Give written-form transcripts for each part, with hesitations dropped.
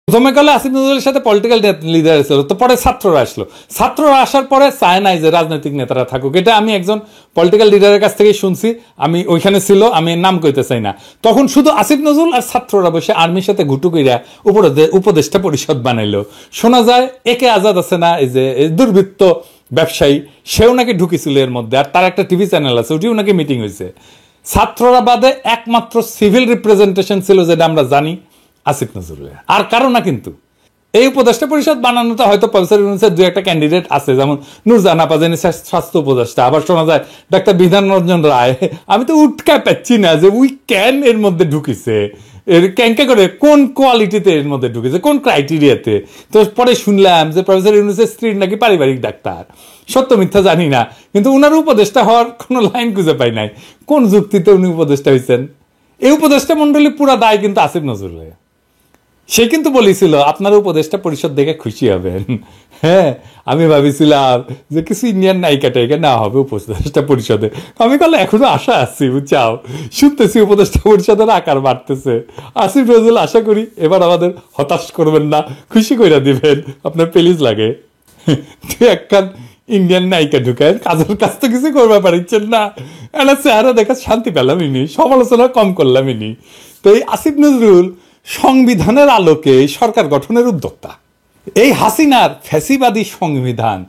প্রথমে কালে আসিফ নজরুলের সাথে পলিটিক্যাল লিডার ছিল, তো পরে ছাত্ররা আসলো। ছাত্ররা আসার পরে চায় নাই যে রাজনৈতিক নেতারা থাকুক। এটা আমি একজন পলিটিক্যাল লিডারের কাছ থেকে শুনছি, আমি ওইখানে ছিল, আমি নাম কইতে চাই না। তখন শুধু আসিফ নজরুল আর ছাত্ররা বসে আর্মির সাথে ঘুটু কইরা উপদেষ্টা পরিষদ বানাইলো। শোনা যায় একে আজাদ আছে না, এই যে দুর্বৃত্ত ব্যবসায়ী, সেও নাকি ঢুকেছিল এর মধ্যে, আর তার একটা টিভি চ্যানেল আছে, ওটিও নাকি মিটিং হয়েছে। ছাত্ররা বাদে একমাত্র সিভিল রিপ্রেজেন্টেশন ছিল যেটা আমরা জানি আসিফ নজরুলের, আর কারো না। কিন্তু এই উপদেষ্টা পরিষদ বানানোতে হয়তো প্রফেসর ইউনূসের দুই একটা ক্যান্ডিডেট আছে, যেমন নূরজাহান আপাজানি স্বাস্থ্য উপদেষ্টা, আবার শোনা যায় ডাক্তার বিধান রঞ্জন রায়। আমি তো উঠকা পাচ্ছি না যে উই ক্যান এর মধ্যে ঢুকিছে, এর ক্যাঙ্কা করে কোন কোয়ালিটিতে এর মধ্যে ঢুকেছে, কোন ক্রাইটেরিয়াতে। তো পরে শুনলাম যে প্রফেসর ইউনূসের স্ত্রীর নাকি পারিবারিক ডাক্তার। সত্য মিথ্যা জানি না, কিন্তু উনার উপদেষ্টা হওয়ার কোনো লাইন খুঁজে পাই নাই। কোন যুক্তিতে উনি উপদেষ্টা হয়েছেন? এই উপদেষ্টা মন্ডলী পুরা দায় কিন্তু আসিফ নজরুলের। সে কিন্তু বলেছিল আপনারা উপদেষ্টা পরিষদ দেখে খুশি হবেন। হ্যাঁ, আমি ভাবিছিলাম যে কিছু ইন্ডিয়ান নায়িকা টাইকা না হবে উপদেষ্টা পরিষদে। আমি বললাম এখনো আশা আছি, বুঝছাও, শুনতেছি উপদেষ্টা পরিষদের আকার বাড়তেছে। আসিফ নজরুল আশা করি এবার আমাদের হতাশ করবেন না, খুশি করে দিবেন। আপনার প্লিজ লাগে তুই একখান ইন্ডিয়ান নায়িকা ঢুকেন, কাজের কাজ তো কিছু করবে পারছেন না, একটা চেহারা দেখা শান্তি পেলাম ইনি, সমালোচনা কম করলাম ইনি। তো এই আসিফ নজরুল সংবিধানের আলোকে সরকার গঠনের উদ্যোক্তা। এই হাসিনার ফ্যাসিবাদী সংবিধান,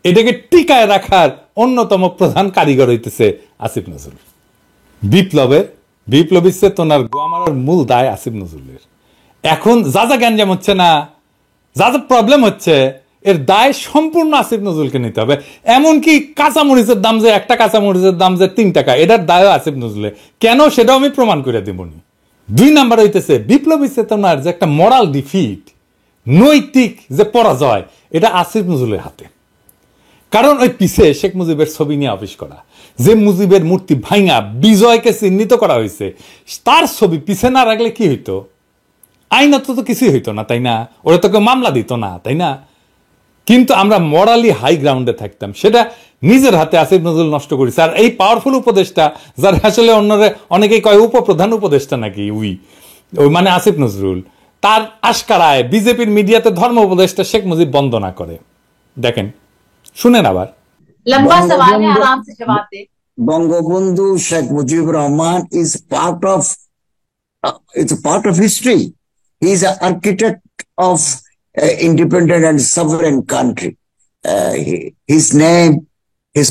এটাকে টিকায় রাখার অন্যতম প্রধান কারিগর হইতেছে আসিফ নজরুল। বিপ্লবী চেতনার গোয়া মারার মূল দায় আসিফ নজরুলের। এখন যা যা গ্যাঞ্জাম হচ্ছে না, যা যা প্রবলেম হচ্ছে, এর দায় সম্পূর্ণ আসিফ নজরুলকে নিতে হবে। এমনকি কাঁচামরিচের দাম যে একটা কাঁচামরিচের দাম যে 3 টাকা, এটার দায়ও আসিফ নজরুলের। কেন সেটাও আমি প্রমাণ করে দেবনি। 2 নাম্বার হইতেছে বিপ্লবী চেতনার যে একটা মোরাল ডিফিট, নৈতিক যে পরাজয়, এটা আসিফ নজরুলের হাতে। কারণ ওই পিছে শেখ মুজিবের ছবি নিয়ে অফিস করা, যে মুজিবের মূর্তি ভাঙা বিজয়কে চিহ্নিত করা হয়েছে, তার ছবি পিছে না রাখলে কি হইতো? আইনত তো কিছুই হইতো না, তাই না? ওরা তোকে মামলা দিত না, তাই না? কিন্তু আমরা মরালি হাই গ্রাউন্ডে থাকতাম, সেটা নিজের হাতে আসিফ নজরুল নষ্ট করেছে। আর এই পাওয়ারফুল উপদেষ্টা, যার আসলে অনেকেই কয় উপপ্রধান উপদেষ্টা নাকি ওই মানে আসিফ নজরুল, তার আশকারায় বিজেপির মিডিয়াতে ধর্ম উপদেষ্টা শেখ মুজিব বন্দনা করে। দেখেন, শুনেন আবার। লম্বা সওয়াল है, आराम से जवाब दे। Bangabandhu Sheikh Mujibur Rahman is it's a part of history. He is an architect of independent and sovereign country. His name, his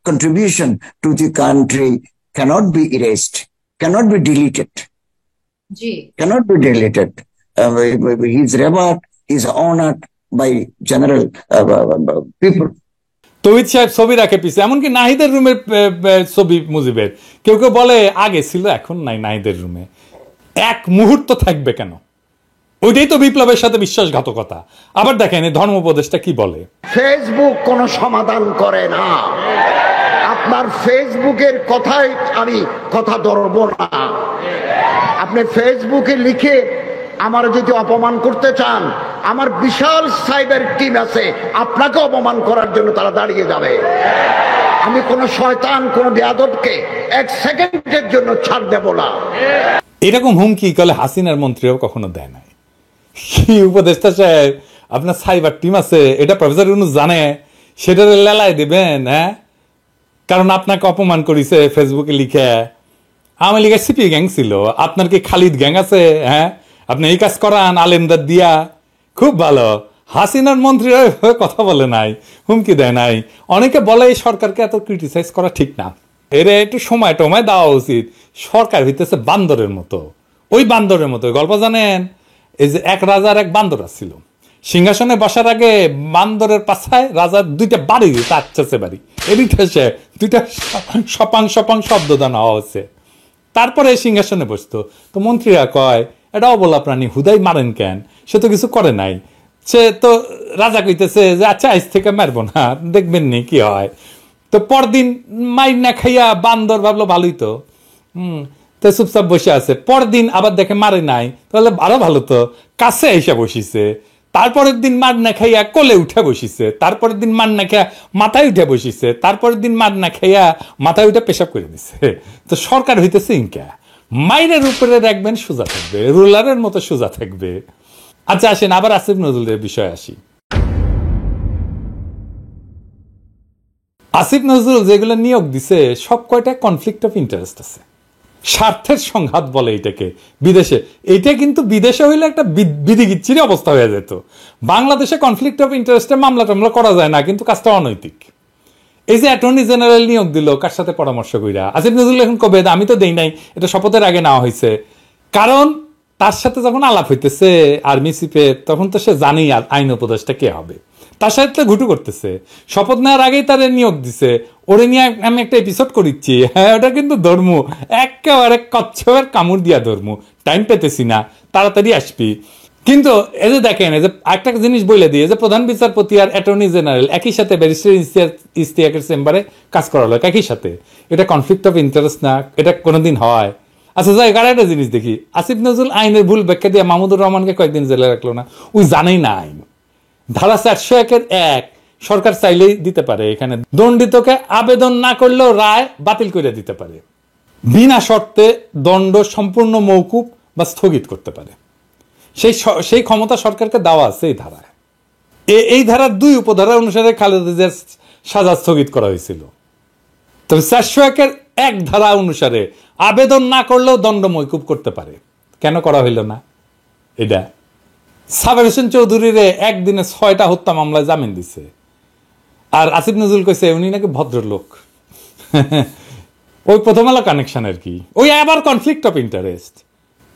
contribution to the country cannot be erased, cannot be deleted. Cannot be deleted. His reward is honored by general people. তৌহিদ সাহেব ছবি রাখে পিছে, এমনকি নাহিদের রুমের ছবি মুজিবের। কেউ কেউ বলে আগে ছিল, এখন নাই নাহিদের রুমে। এক মুহূর্ত থাকবে কেন? ওইটাই তো বিপ্লবের সাথে বিশ্বাসঘাতকতা। আবার দেখেন ধর্ম উপদেষ্টা কি বলে। ফেসবুক কোনো সমাধান করে না। আপনার ফেসবুকের কথাই আমি কথা ধরব না। আপনি ফেসবুকে লিখে আমার যদি অপমান করতে চান, আমার বিশাল সাইবার টিম আছে, আপনাকে অপমান করার জন্য তারা দাঁড়িয়ে যাবে। আমি কোন শয়তান, কোন বেয়াদবকে 1 সেকেন্ডের জন্য ছাড় দেব না। এরকম হুমকি কলে হাসিনার মন্ত্রীও কখনো দেয় নাই। কি উপদেষ্টা সাহেব, আপনার সাইবার টিম আছে, এটা প্রফেসর ইউনূস জানে, সেটা লেলায় দিবেন? হ্যাঁ, কারণ আপনাকে অপমান করেছে ফেসবুকে লিখে। আমার লিখে সিপি গ্যাং ছিল, আপনার কি খালিদ গ্যাং আছে? হ্যাঁ, আপনি এই কাজ করান আলেমদার দিয়া, খুব ভালো। হাসিনার মন্ত্রীরা কথা বলে নাই, হুমকি দেয় নাই। অনেকে বলে এই সরকারকে এত ক্রিটিসাইজ করা ঠিক না, এর একটু সময় টময় দেওয়া উচিত। সরকার হইতেছে বান্দরের মতো। ওই বান্দরের মতো গল্প জানেন? এই যে এক রাজার এক বান্দর ছিল, সিংহাসনে বসার আগে বান্দরের পাছায় রাজার 2টা বাড়ি, তার চেঁচে বাড়ি, এদিকে 2টা সপাং সপাং শব্দদান হওয়া হচ্ছে। তারপরে সিংহাসনে বসতো। তো মন্ত্রীরা কয় এটা অবলা প্রাণী, হুদাই মারেন কেন? সে তো কিছু করে নাই। সে তো রাজা কইতেছে যে আচ্ছা আজ থেকে মারবো না, দেখবেন নি কি হয়। তো পরদিন মাইর না খাইয়া বান্দর ভাবলো ভালোই তো, তো চুপচাপ বসে আছে। পরদিন আবার দেখে মারে নাই, তাহলে আরো ভালো তো, কাছে এসে বসিছে। তারপরের দিন মার না খাইয়া কোলে উঠে বসিছে। তারপরের দিন মার না খাইয়া মাথায় উঠে বসিছে। তারপরের দিন মার না খাইয়া মাথায় উঠে পেশাব করে দিছে। তো সরকার হইতেছে ইনকা, মাইরের উপরে রাখবেন সোজা থাকবে, রুলারের মতো সোজা থাকবে। আচ্ছা আসেন আবার আসিফ নজরুলের বিষয়ে আসি। আসিফ নজরুল যেগুলো নিয়োগ দিছে সব কয়টা কনফ্লিক্ট অফ ইন্টারেস্ট আছে, স্বার্থের সংঘাত বলে এটাকে বিদেশে। এটা কিন্তু বিদেশে হইলে একটা বিধিগিচ্ছিরি অবস্থা হয়ে যেত। বাংলাদেশে কনফ্লিক্ট অফ ইন্টারেস্টে মামলা টামলা করা যায় না, কিন্তু কাজটা অনৈতিক। এই যে অ্যাটর্নি জেনারেল নিয়োগ দিল কার সাথে পরামর্শ কইরা, আসিফ নজরুল এখন কবে আমি তো দেই নাই, এটা শপথের আগে নেওয়া হয়েছে। কারণ তার সাথে যখন আলাপ হইতেছে আর্মি চিফে, তখন তো সে জানেই আইন উপদেষ্টা কে হবে, তার সাথে ঘুটু করতেছে। শপথ নেওয়ার আগেই তারে নিয়োগ দিছে, ওরে নিয়ে আমি একটা এপিসোড করিচ্ছি। হ্যাঁ, ওটা কিন্তু ধর্ম একেবারে কচ্ছপের কামড় দিয়া ধর্ম, টাইম পেতেছি না, তাড়াতাড়ি আসবি। কিন্তু এই যে দেখেন, এই যে একটা জিনিস বলে দিয়ে যে প্রধান বিচারপতি আর অ্যাটর্নি জেনারেল একই সাথে ব্যারিস্টার ইশতিয়াকের চেম্বারে কাজ করা হলো একই সাথে, এটা কনফ্লিক্ট অফ ইন্টারেস্ট না? এটা কোনোদিন হয়? আচ্ছা যাই, আর একটা জিনিস দেখি, আসিফ নজরুল আইনের ভুল ব্যাখ্যা দিয়ে মাহমুদুর রহমানকে কয়েকদিন জেলে রাখলো না, ওই জানেই না আইন। ধারা 401 সরকার চাইলেই দিতে পারে, এখানে দণ্ডিতকে আবেদন না করলেও রায় বাতিল করে দিতে পারে, বিনা শর্তে দণ্ড সম্পূর্ণ মৌকুব বা স্থগিত করতে পারে। সেই ক্ষমতা সরকারকে দেওয়া আছে এই ধারায়। এই ধারার 2 উপধারা অনুসারে খালেদা জিয়ার সাজা স্থগিত করা হয়েছিল। তবে 401 1 ধারা অনুসারে আবেদন না করলেও দণ্ড মৌকুব করতে পারে। কেন করা হইল না এটা? সাবের হোসেন চৌধুরীর একদিনে 6টা হত্যা মামলায় জামিন দিছে, আর আসিফ নজরুল কইছে উনি নাকি ভদ্রলোক। ওই প্রথম আলো কানেকশন আর কি, ওই আবার কনফ্লিক্ট অফ ইন্টারেস্ট।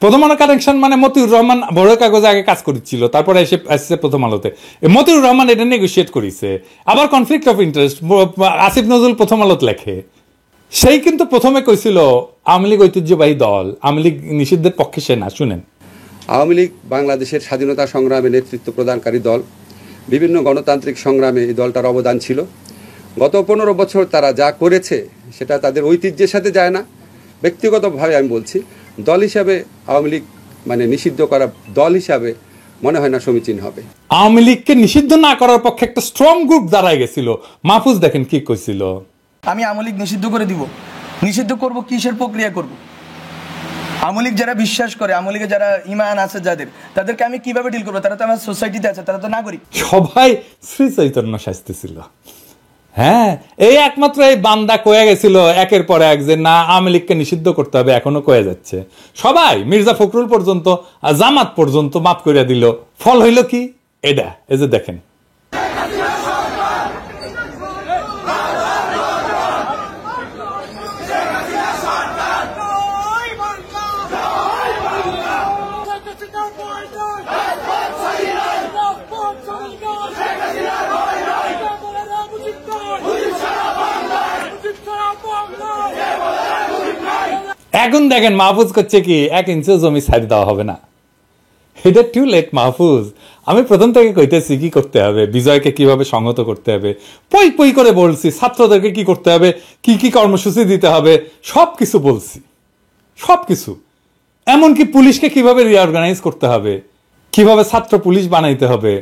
প্রথম আলো কানেকশন মানে মতিউর রহমান বড় কাগজে আগে কাজ করেছিল, তারপরে এসে আসছে প্রথম আলোতে। মতিউর রহমান এটা নেগোসিয়েট করেছে, আবার conflict of interest Asif Nazrul প্রথম আলোতে লেখে। সেই কিন্তু প্রথমে কইছিল আওয়ামী লীগ ঐতিহ্যবাহী দল, আওয়ামী লীগ নিষিদ্ধের পক্ষে সে না। শুনেন, আওয়ামী লীগ বাংলাদেশের স্বাধীনতা সংগ্রামে নেতৃত্ব প্রদানকারী দল, বিভিন্ন গণতান্ত্রিক সংগ্রামে এই দলটার অবদান ছিল। গত 15 বছর তারা যা করেছে সেটা তাদের ঐতিহ্যের সাথে যায় না। ব্যক্তিগতভাবে আমি বলছি, দল হিসাবে আওয়ামী লীগ মানে নিষিদ্ধ করা দল হিসাবে মনে হয় না সমীচীন হবে। আওয়ামী লীগকে নিষিদ্ধ না করার পক্ষে একটা স্ট্রং গ্রুপ দাঁড়ায় গেছিল। মাহফুজ দেখেন কি কইছিল, আমি আওয়ামী লীগ নিষিদ্ধ করে দিব। নিষিদ্ধ করব, কিসের প্রক্রিয়া করব? আওয়ামী লীগ যারা বিশ্বাস করে, আওয়ামী লীগে যারা ইমান আছে যাদের, তাদেরকে আমি কিভাবে ডিল করবো? তারা তো আমার সোসাইটিতে আছে, তারা তো নাগরিক। সবাই শ্রী চৈতন্য শাস্তিছিল। হ্যাঁ, এই একমাত্র এই বান্দা কয়ে গেছিল একের পর এক যে না আওয়ামী লীগকে নিষিদ্ধ করতে হবে, এখনো কয়ে যাচ্ছে। সবাই মির্জা ফখরুল পর্যন্ত, জামাত পর্যন্ত মাফ করে দিল। ফল হইল কি? এটা এই যে দেখেন, এখন দেখেন মাহফুজ করছে কি 1 ইঞ্চিও জমি ছাড়ি দেওয়া হবে না। এটা টু লেট মাহফুজ। আমি প্রথম থেকে কইতেছি কি করতে হবে, বিজয়কে কিভাবে সংহত করতে হবে, পই পই করে বলছি, ছাত্রদেরকে কি করতে হবে, কি কি কর্মসূচি দিতে হবে, সবকিছু বলছি, সবকিছু। এমনকি পুলিশকে কিভাবে রিঅর্গানাইজ করতে হবে, কিভাবে ছাত্র পুলিশ বানাইতে হবে,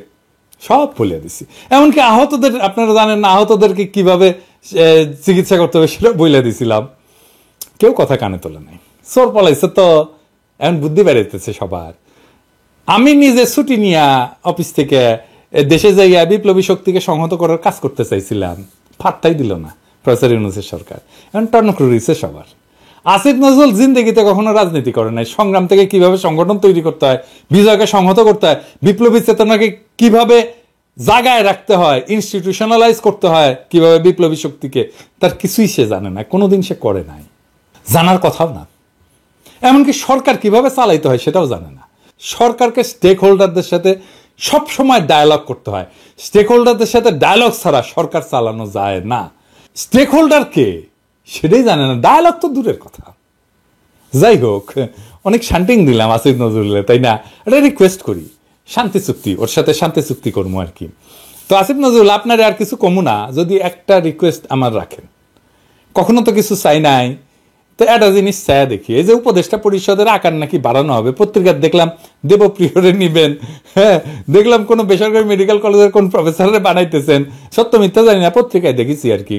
সব বলে দিছি। এমনকি আহতদের, আপনারা জানেন না আহতদেরকে কিভাবে চিকিৎসা করতে হবে সেটা বলে দিছিলাম। কেউ কথা কানে তোলে নাই, চোর পলাইছে তো এখন বুদ্ধি বেড়াইতেছে সবার। আমি নিজে ছুটি নিয়ে অফিস থেকে দেশে যাইয়া বিপ্লবী শক্তিকে সংহত করার কাজ করতে চাইছিলাম, ফাত্তাই দিল না প্রফেসর ইউনূসের সরকার। এখন টনক রয়েছে সবার। আসিফ নজরুল জিন্দেগিতে কখনো রাজনীতি করে নাই। সংগ্রাম থেকে কিভাবে সংগঠন তৈরি করতে হয়, বিজয়কে সংহত করতে হয়, বিপ্লবী চেতনাকে কিভাবে জায়গায় রাখতে হয়, ইনস্টিটিউশনালাইজ করতে হয় কিভাবে বিপ্লবী শক্তিকে, তার কিছুই সে জানে না, কোনোদিন সে করে নাই, জানার কথাও না। এমনকি সরকার কিভাবে চালাইতে হয় সেটাও জানে না। সরকারকে স্টেক হোল্ডারদের সাথে সব সময় ডায়ালগ করতে হয়। স্টেক হোল্ডারদের সাথে ডায়ালগ ছাড়া সরকার চালানো যায় না। স্টেক হোল্ডার কে সেটাই জানে না, ডায়ালগ তো দূরের কথা। যাই হোক, অনেক শান্টিং দিলাম আসিফ নজরুলের, তাই না? এটা রিকোয়েস্ট করি শান্তি চুক্তি, ওর সাথে শান্তি চুক্তি করবো আর কি। তো আসিফ নজরুল, আপনার আর কিছু কমু না, যদি একটা রিকোয়েস্ট আমার রাখেন। কখনো তো কিছু চাই নাই, তো একটা জিনিস চায় দেখি, এই যে উপদেষ্টা পরিষদের আকার নাকি বাড়ানো হবে, পত্রিকার দেখলাম দেবপ্রিয়রে নিবেন, হ্যাঁ দেখলাম কোন বেসরকারি মেডিকেল কলেজের কোন প্রফেসরে বানাইতেছেন, সত্য মিথ্যা জানি না, পত্রিকায় দেখেছি আর কি।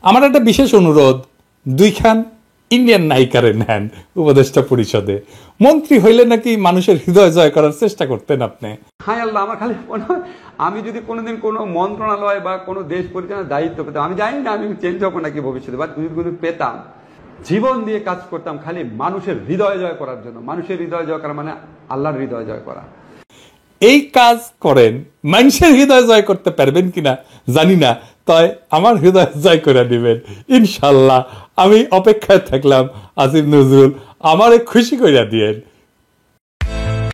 আমার একটা বিশেষ অনুরোধ, 2 খান ইন্ডিয়ান নায়িকারে নেন উপদেষ্টা পরিষদে, মন্ত্রী হইলে নাকি মানুষের হৃদয় জয় করার চেষ্টা করতেন আপনি। হায় আল্লাহ, আমার খালি মনে হয় আমি যদি কোনোদিন কোনো মন্ত্রণালয় বা কোনো দেশ পরিচালনার দায়িত্ব পেতাম, আমি জানি না আমি চেঞ্জ হবো নাকি ভবিষ্যতে, বা যদি কোনো পেতাম, জীবন দিয়ে কাজ করতাম খালি মানুষের হৃদয় জয় করার জন্য। মানুষের হৃদয় জয় করা মানে আল্লাহর হৃদয় জয় করা। এই কাজ করেন, মানুষের হৃদয় জয় করতে পারবেন কিনা জানি না, তাই আমার হৃদয় জয় করে দিবেন ইনশাল্লাহ। আমি অপেক্ষায় থাকলাম আসিফ নজরুল, আমারে খুশি করে দিয়েন।